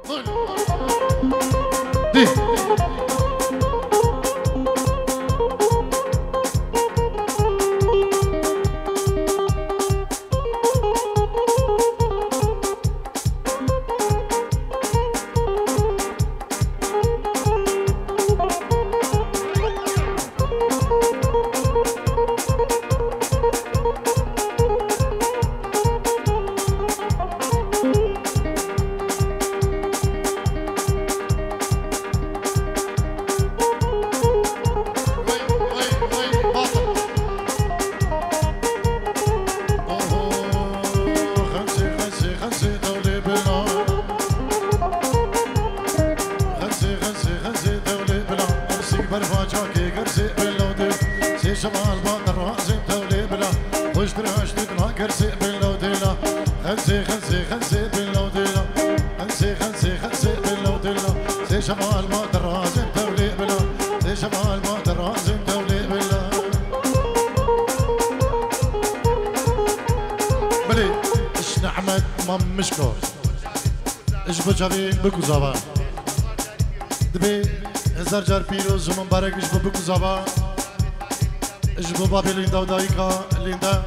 دي بکو زبا دبی هزار جار پیروز من بارکش بکو زبا جبو بابی لیندا و دایکا لیندا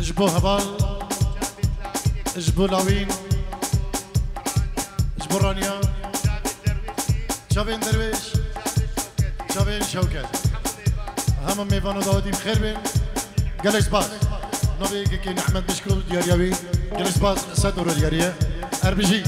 جبو هبال جبو لاوین جبو رانیا چاوین درویش چاوین شوکت همه میوانو داودی بخیر بین گلش باز نوی که نحمد بشکل دیاریوی گلش باز 100 اورو دیاریه اربجی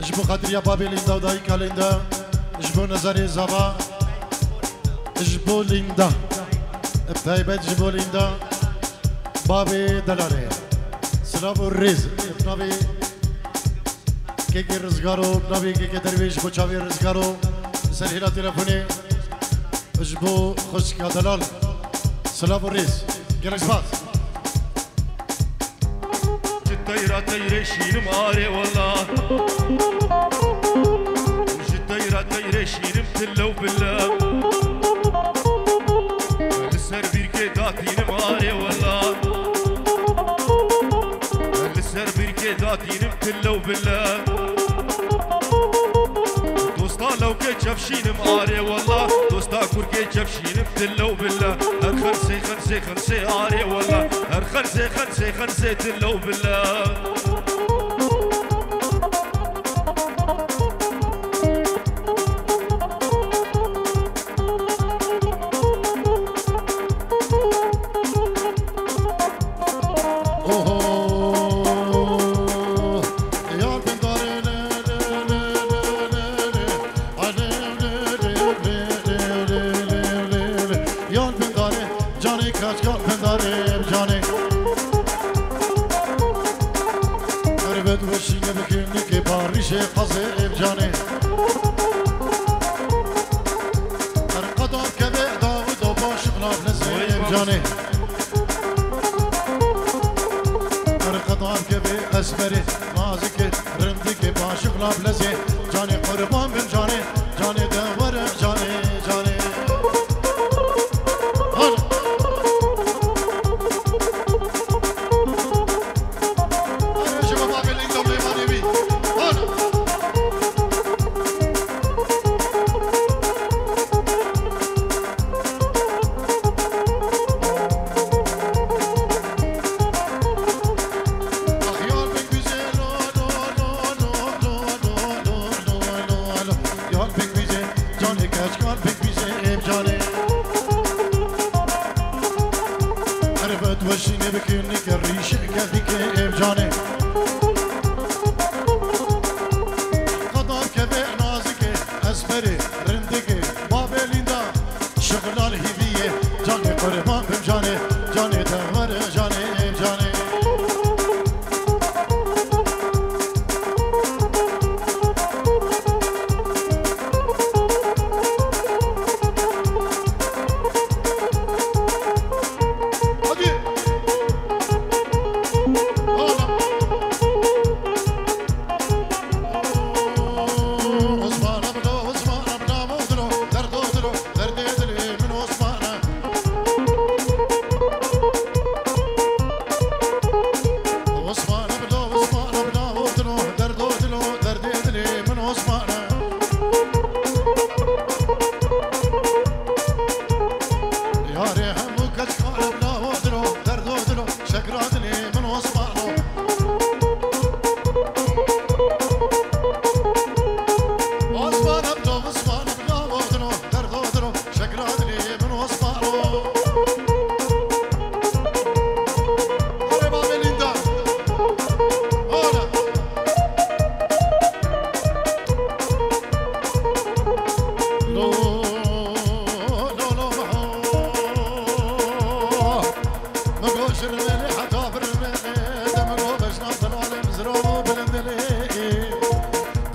جبو خاطر يا بابي ليندا ودايكا ليندا جبو نزاري زابا جبو ليندا بتايبت جبو ليندا بابي دلاري سلابو الريز بنابي كيكي رزقارو بنابي كيكي درويش بو چاوي رزقارو سلهلا تلفوني جبو خشكا دلال سلابو الريز جلس باز الطيرة طيرة شيرم آري والله وش الطيرة طيرة شيرم تلو بالله لسر بيركي داتينم آري والله لسر بيركي داتينم تلو بالله دوستا لو كي جفشينم آري والله دوستا كوركي جفشينم تلو بالله هر خنسي خنسي خنسي آري والله هر خنسي خنسي خنسي تلو بالله Kaç شال پنداره بجانه قربت وشینه بکنی که باریش قضه بجانه قدام که به داود و باش غلاف لزه بجانه قدام که به اسبری نازک رندی که باش غلاف لزه جانه قربان بن جانه جانه دور جانه جانه وشینه بکنی که ریشه کردی که امجانه قدام که به نازکه اسبری رندگه بابلیندا شغلال هیویه جانه قربان بمجانه جانه دور جانه امجانه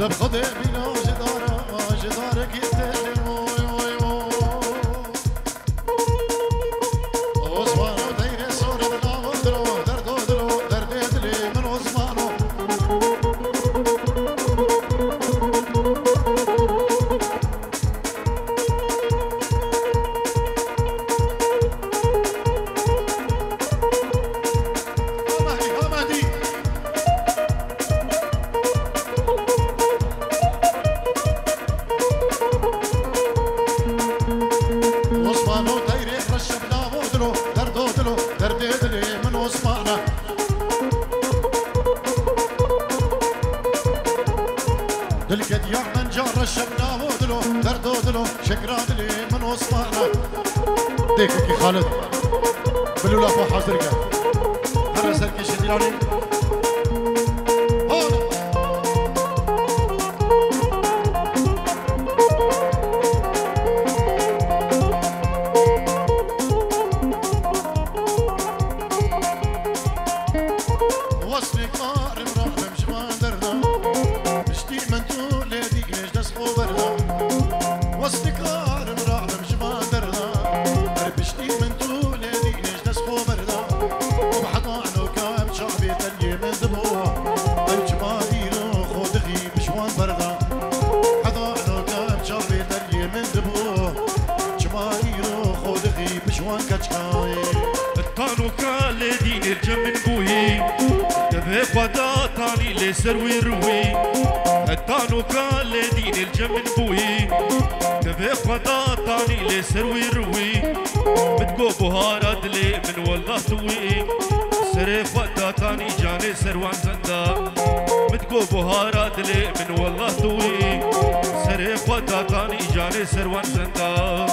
دب خود بینا جداره گیته عثمانو دیر سور بنامو درو دردو درو درد دلی من عثمانو دلكت يا من جار الشبنا ودلو دردو دلو شكرا دلي من وصفانا ديكك خالد بلولا فو حاضرك هذا سركي شديلاني وصلك قارب رحم شمان درنا بشتي من تولي ديك ليش دسخو برنا وصلك قارب رحم شمان درنا بشتي من تولي ديك ليش دسخو برنا وبحضانو كاب شعبي تلي من دموع أمش مادينو خودخي بشوان برنا حضانو كاب شعبي تلي من دموع شمالينو خودخي بشوان كتشكاي الطانو كالي دين الجمن بوهي دفع خدا تاني لسر ويروي الطانو كالي دين الجمن بوهي دفع خدا تاني لسر ويروي بتقو بهارات لي من والله توي سر خدا تاني جاني سروان زندا بتقو بهارات لي من والله توي سر خدا تاني جاني سروان زندا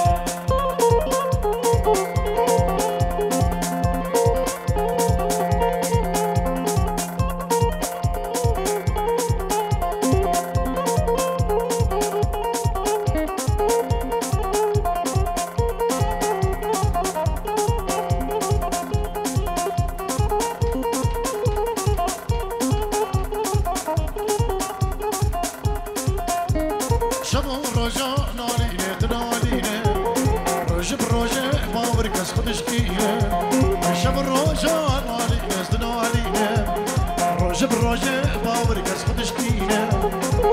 علينا الشب الروجة نالي نزدنا علينا روجة بالروجة باور كاس خدشتينا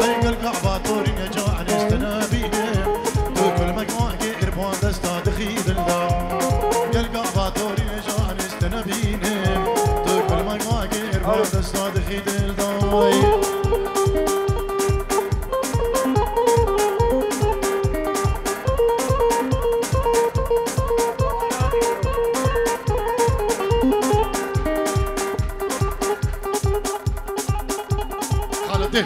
أي قلقع باطورين يا جاع نستنا بينا تو كل مقوى غير بوان دستا دخيد الدا قلقع باطورين يا جاع نستنا بينا تو كل مقوى غير بوان دستا دخيد الدا خالد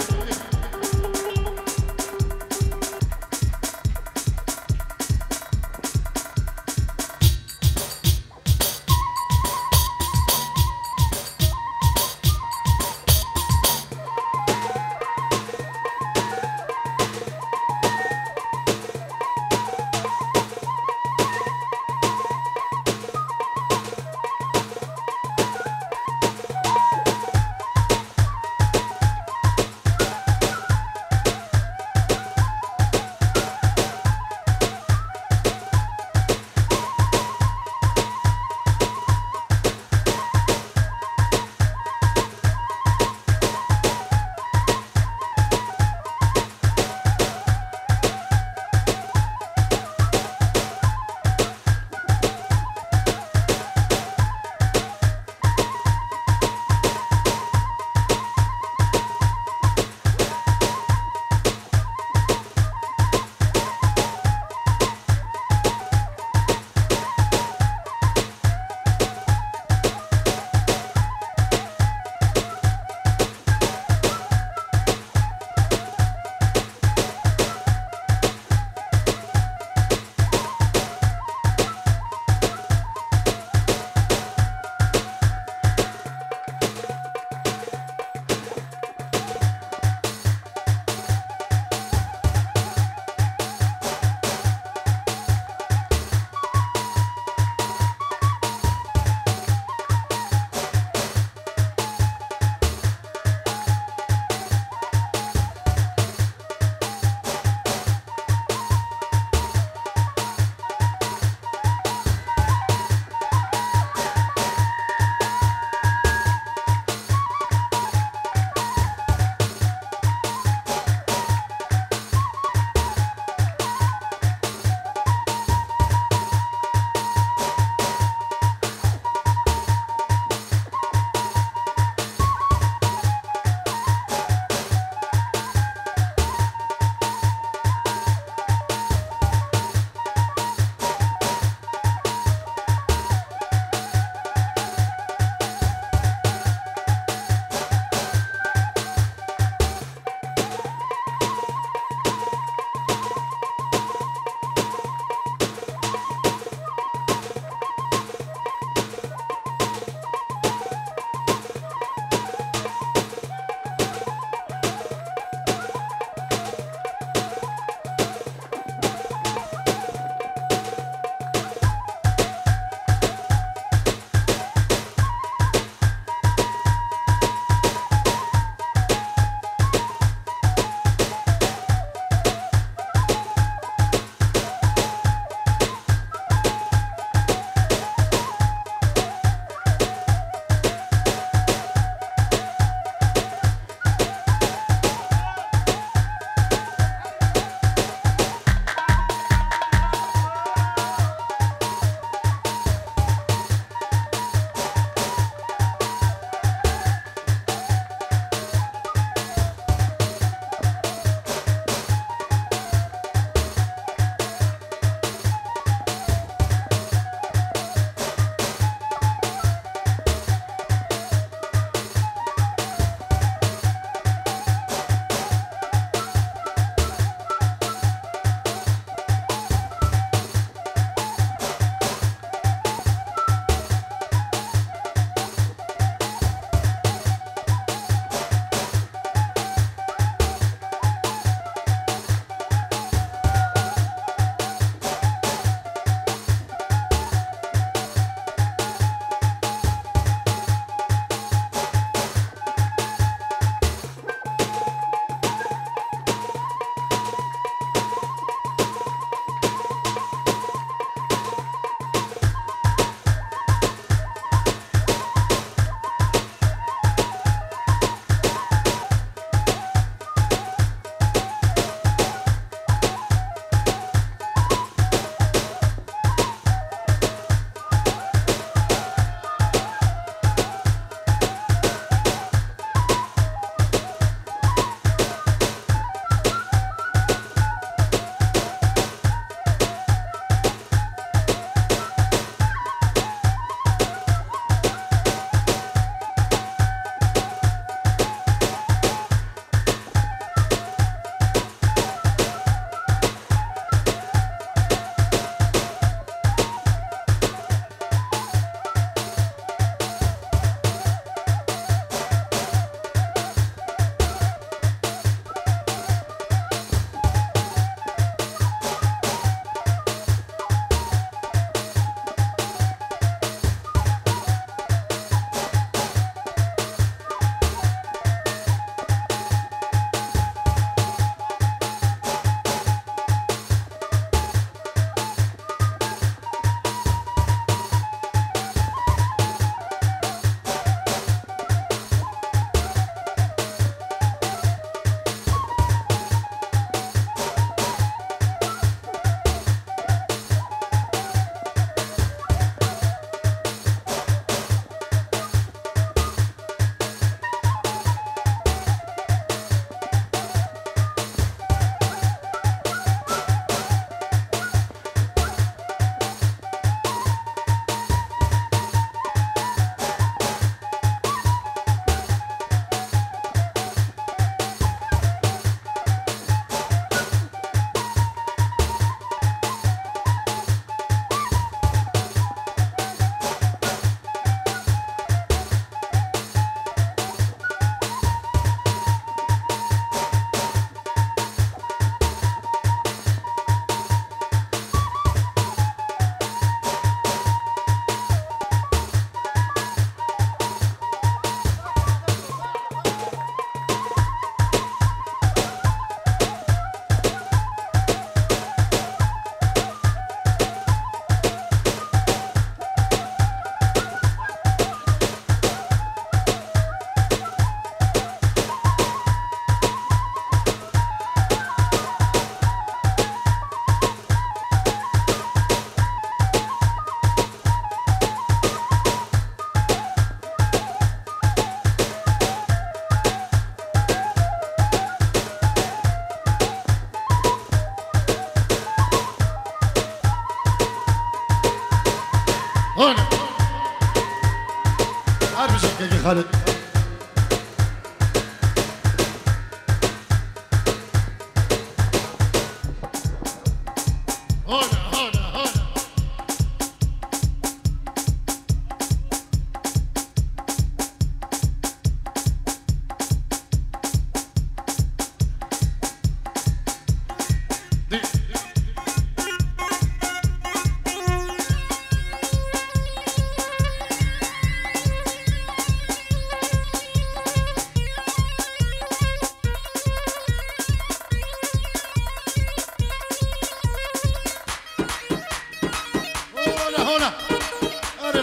عارف شكلك خالد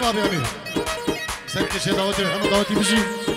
بابي امير سرك شي دعوتي محمد دعوتي بجي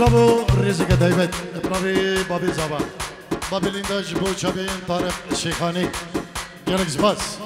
سلامو رزق دايبت بابي زابا بابي لينداج بو شابين طارق الشيخاني جالك زباس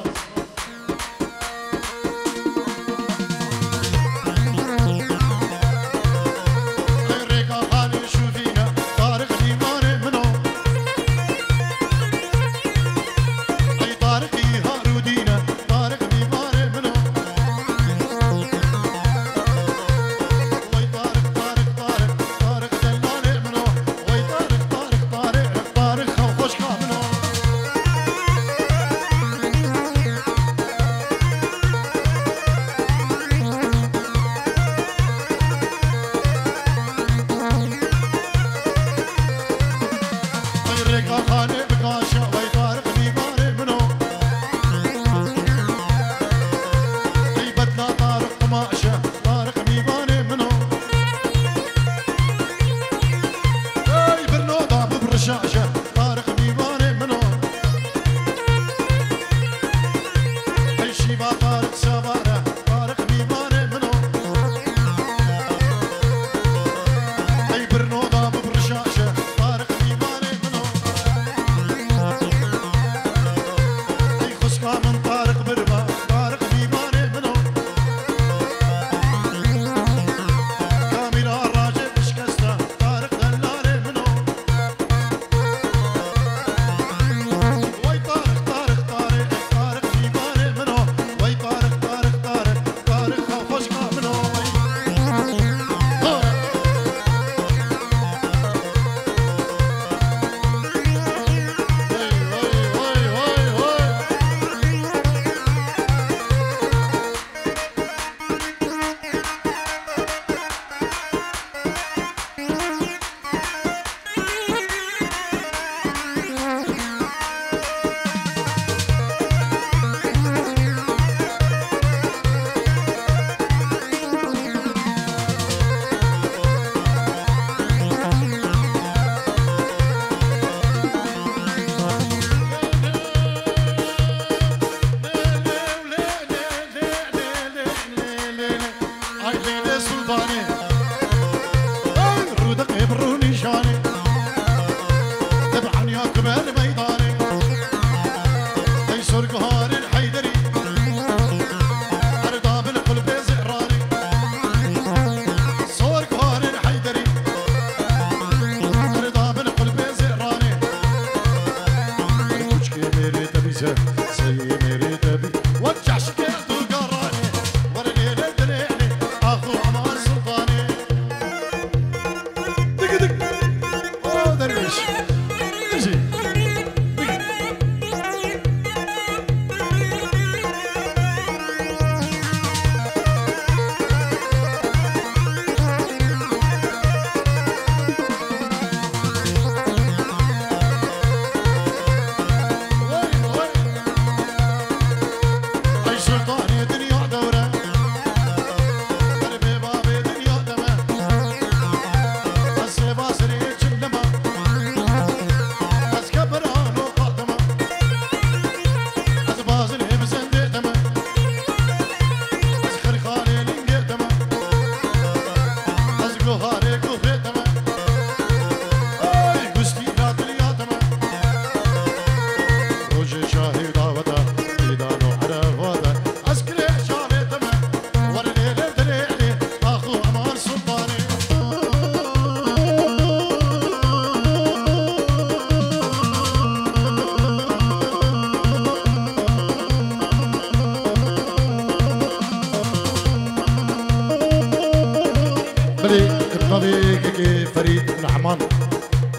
خلي بنبي كي فريد بن حمان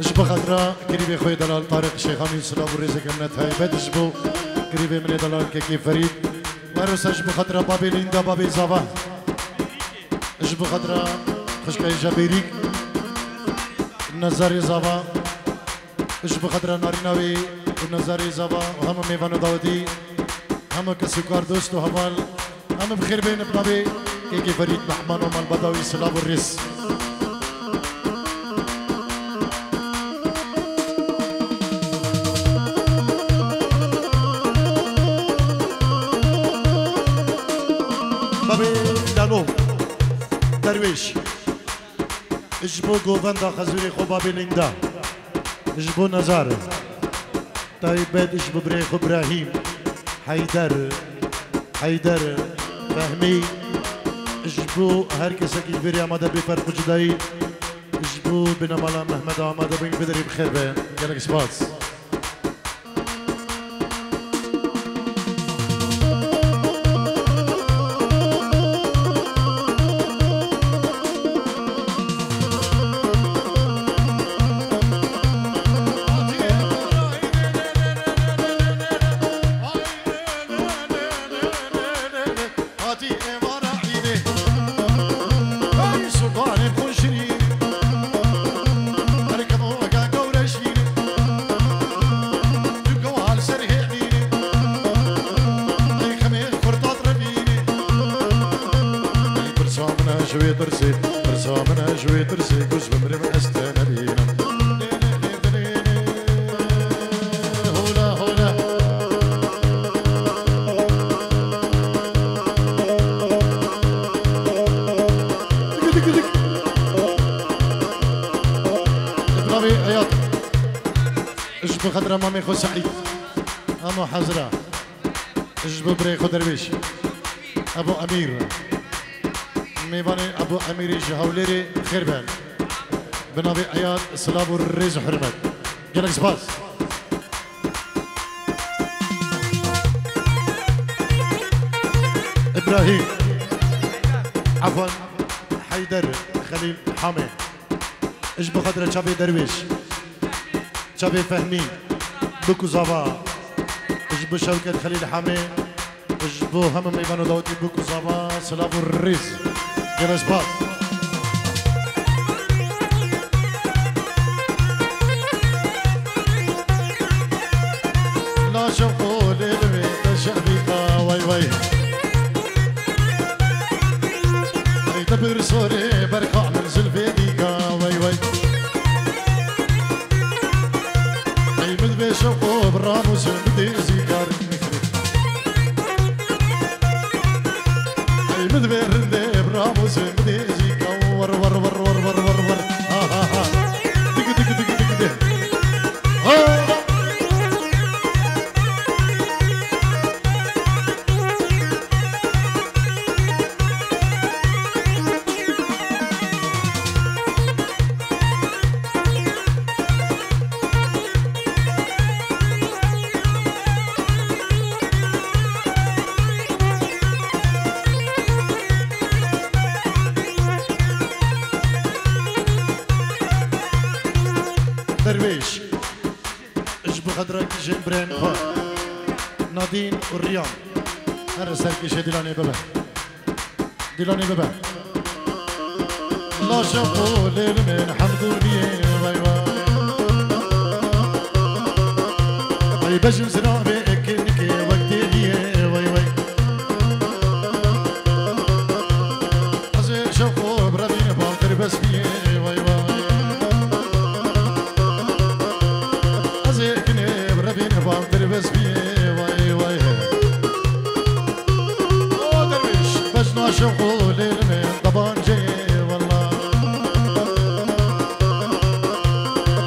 جبو خضراء قريبي خوي دلال طارق شيخاني سلام الرزق منت هاي بد جبو قريبي من دلال كي فريد وروس جبو خضراء بابي ليندا بابي زافا جبو خضراء خشكاي جابيريك نزاري زافا جبو خضراء ناريناوي ونزاري زافا وهم ميفانو داودي هم كسكار دوست وهمال هم بخير بين بنبي كي فريد محمان ومال بدوي سلام الرزق درويش اجبو جوفندا خزوري خو بابي ليندا اجبو نزار طيبات اجبو بريخو ابراهيم حيدر فهمي اجبو هركسك يفيري عمادا بفرق جداي اجبو بنمالا محمد عمادا بن بدري بخير بين قالك سباس خضرا مامي خو سعيد أمو حزرة اجبو بريخو درويش أبو أمير ميباني أبو أمير جهوليري خيربان بنابي عياد صلاب الريز حرمت جالك سباس إبراهيم عفوا حيدر خليل حامي اجبو خضرا شابي درويش شابي فهمي بوكو زافا اجبو شوكت خليل حامي اجبو هم ميبانو داوتي بوكو زافا سلافو الريز جلاش باس لا شوفو للمي تشابيكا واي واي اي تبر سوري بركع من زلفي ديكا واي واي شوقو براموس بدي زيكار نكري اي مدبر ندي براموس بدي زيكا ور ور ور ور ور ور ور ها ها ها دق دق دق دق دق درويش اجبو خضرك جنبرين خو نادين والريان هذا سركيش ديلاني بابا ديلاني بابا لا شافوا ليل من حمدو بيه واي واي بجم زرابي اكنكي وقتي بيه واي واي ازي شافوا برابين بانتر بس بيه واي واي بس بيه واي واي او درويش بجنا شوقو ليل من طبان جاي والله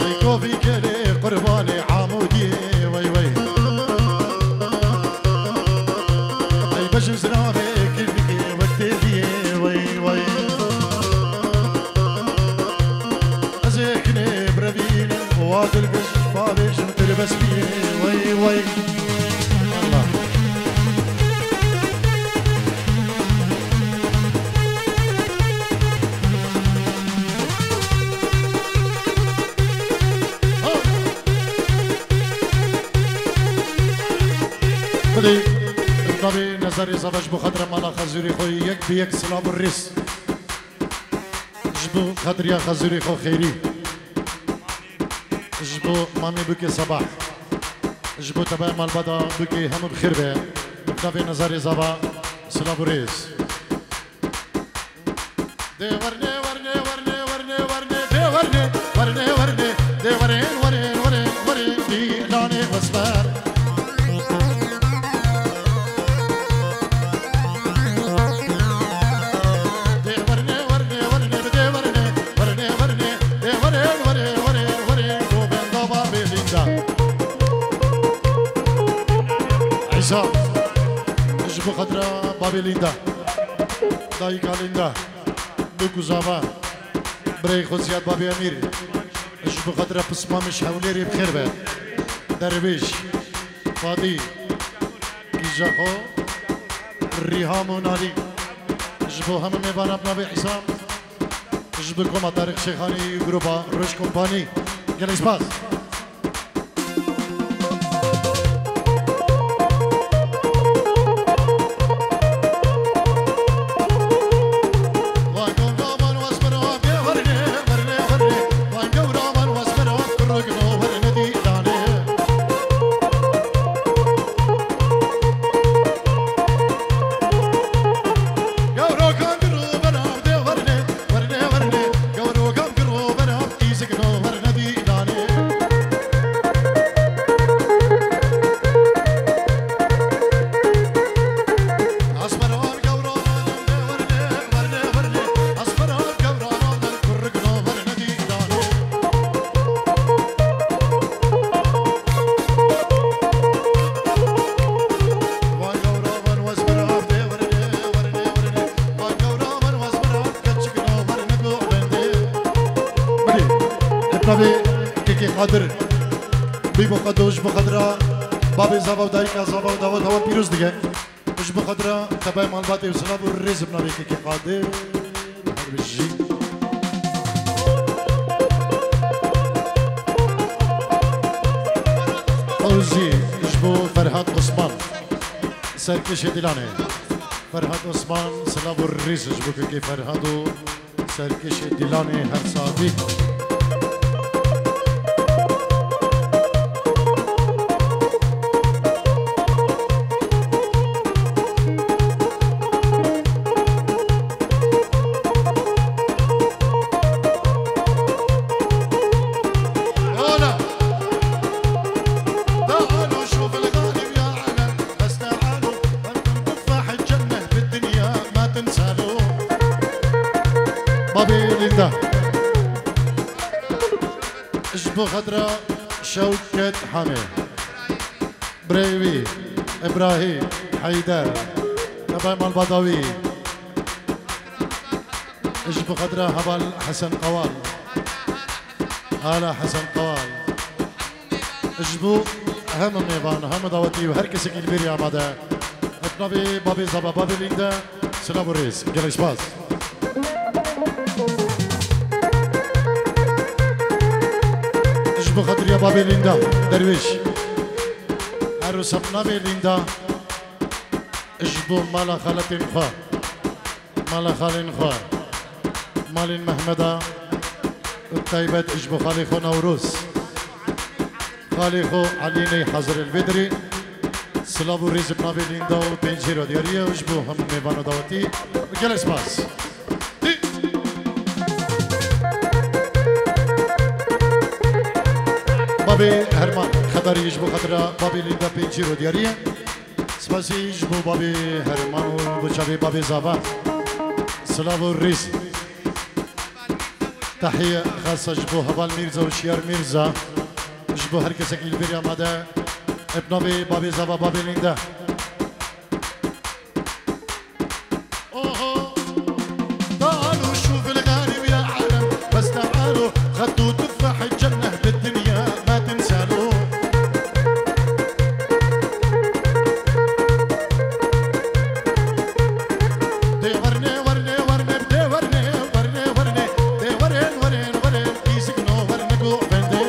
اي كوفي كلي قرباني عمودي واي واي اي بجم زرابي كلكي وقتي فيه واي واي ازيكني بربين وادل بش بابيش متلبس فيه واي واي الله نظر زواج بخاطر مالا خزوری خو یک به یک سلام و ریس جبو خاطر یا خزوری خو خیری جبو مامی بوکی صباح جبو تبع مال بدا بوکی هم بخیر به نوی نظر زوا سلام و ریس ده ورنه ورنه ورنه ورنه ورنه ده ورنه ورنه ورنه ده ورن ورن ورن ورن دی لانه وسبر جبو خطرة بابي ليندا دايكا ليندا بوكو زابا بري خوزيات بابي أمير جبو خطرة بسما مش حوليري بخير بات درويش فادي كيجاخو ريهام ونالي جبو هم ميبانا بنابي حسام جبو كوما طارق شيخاني جروبا روش كومباني جالي سباس قادر بيبو قدوش بخدرة بابي زابا ودايكا زابا وداود هو بيروز دقة وش بخدرة تبعي مال باتي وسلاب والرز بنابي كي قادر هذا بيجي فوزي يجبو فرهاد عثمان سركش ديلاني فرهاد عثمان سلاب والرز يجبو كي فرهادو سركش ديلاني هر صادي جبو خضرة شوكة حمي بريوي إبراهيم حيدر تبع مال بدوي جبو خضرة هبل حسن قوال هلا حسن قوال جبو هم ميبان هم داوتي وهركس البير يا مادا ابنبي بابي زبا بابي ليندا سلام الرئيس جلش باز جبو خاطر يا بابي ليندا درويش عروس بنابي ليندا جبو مالا خالتين خوا مالا خالين خوا مالين محمدا الطيبات جبو خالي خو نوروز خالي خو عليني حضر البدري سلابو ريز بنابي ليندا وبنجيرو دياريا وجبو هم ميبانو دوتي وجلس باس بابي هرمان خطر يجبو خطرة بابي ليندا بنجيرو دياريا سباسي يجبو بابي هرمان وبشابي بابي زابا سلابو ريز تحية خاصة جبو هبال ميرزا وشيار ميرزا جبو هر کسی که البری آمده ابنابی بابی زبا بابی لینده تعالوا شوف الغالي ويا عالم بس تعالوا خدوا تفاح الجنة بالدنيا ما تنسالوا دي ورني ورني ورني بدي ورني ورني ورني دي ورن ورن ورن يسكنوا ورنقوا بندي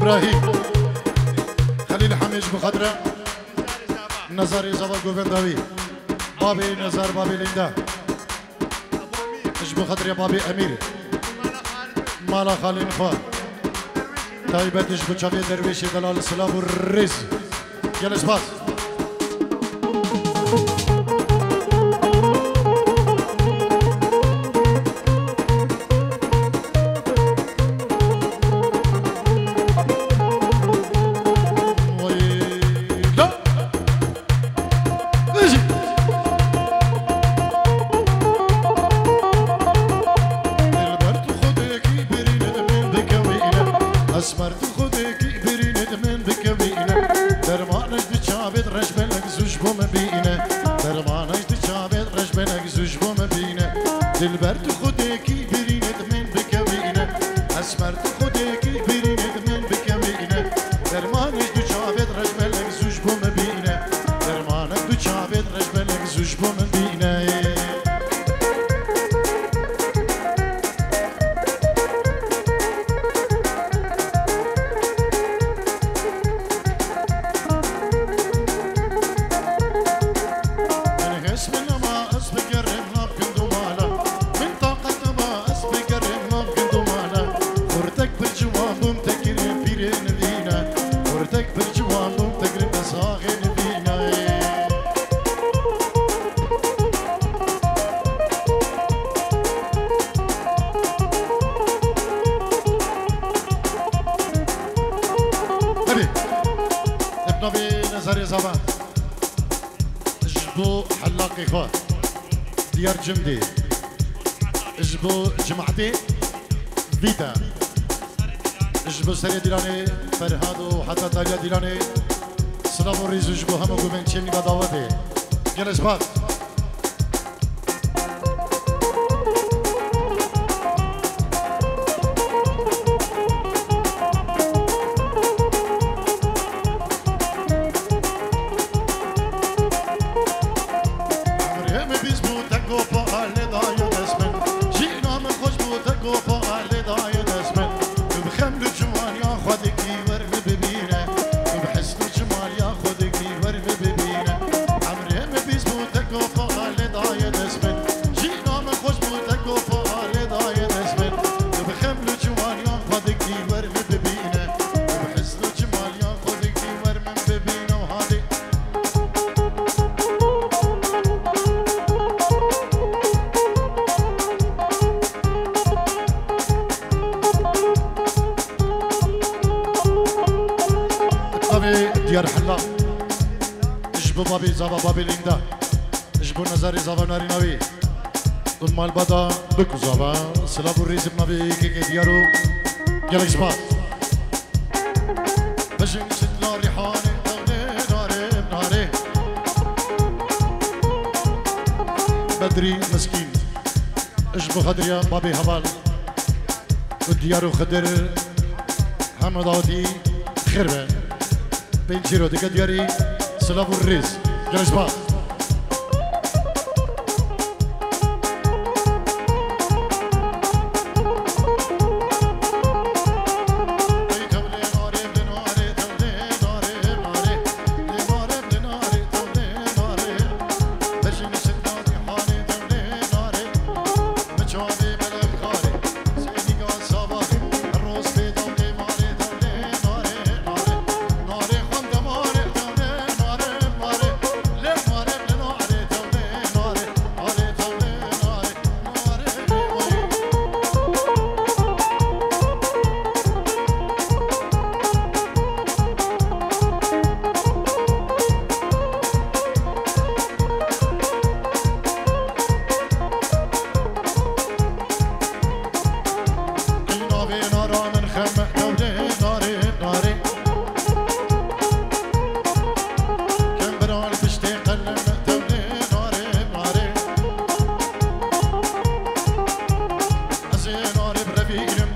ابراهيم خليل حميش بخضرة نزار زبا جوفرداوي بابي نزار بابي ليندا اش بخضرة بابي امير مالا خالين خواه طيبت اش بچاوي درويشي دلال سلاب الرز جلس باز اسمرت خودك برين دمن بكوينا درمانش دچابت رجبلك زوج بوم بينا درمانش دچابت رجبلك زوج بوم بينا دلبرت خودك برين دمن بكوينا اسمرت خودك برين دمن بكوينا درمانش دچابت رجبلك زوج بوم بينا درمانش دچابت رجبلك زوج بوم بينا حلاقي خواه ديار جمدي اجبو جمعتي فيتا اجبو سري ديراني فرهادو حتى تاليا ديراني سلام الريز اجبو همو قومين تشيني بداوتي جلس باز ديار حلا اجبو بابي زابا بابي ليندا اجبو نزاري زابا ناري ناوي دون مال بادا بكو زابا سلابو الريز بنابي كيكي ديارو جالك زباد بجن ست ناري حاني دوني ناري بناري بدري مسكين اجبو خدريا بابي هبال وديارو خدر حمداتي خربه بنجيرو ديكا دياري سلابو الريز جالس باز Be